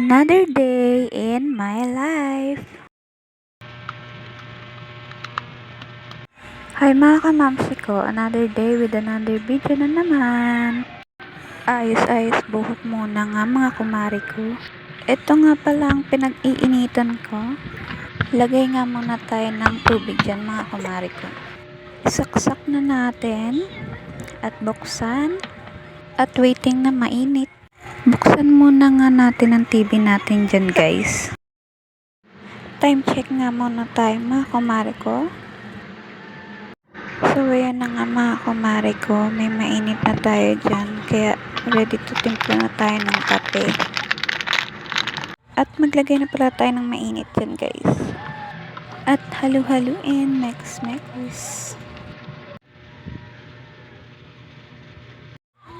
Another day in my life. Hi mga kamamsi ko, another day with another video na naman. Ayos-ayos buhok muna nga mga kumari ko. Ito nga pala ang pinag-iinitan ko. Lagay nga muna tayo ng tubig dyan mga kumari ko. Isaksak na natin at buksan at waiting na mainit. Buksan muna nga natin ang TV natin dyan guys. Time check nga muna tayo mga kumari ko. So ayan na nga mga kumari ko, may mainit na tayo dyan. Kaya ready to timpla na tayo ng kape. At maglagay na pala tayo ng mainit dyan guys. At halu-haluin, mix.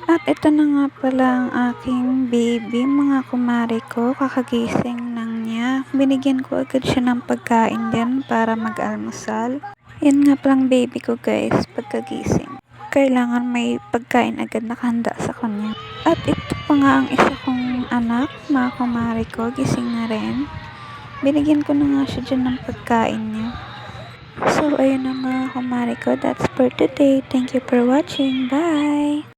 At ito na nga pala ang aking baby mga kumari ko, kakagising lang niya. Binigyan ko agad siya ng pagkain dyan para mag-almusal. Yan nga palang baby ko guys, pagkagising. Kailangan may pagkain agad nakahanda sa kanya. At ito pa nga ang isa kong anak, mga kumari ko, gising na rin. Binigyan ko na nga siya dyan ng pagkain niya. So ayun na mga kumari ko, that's for today. Thank you for watching. Bye!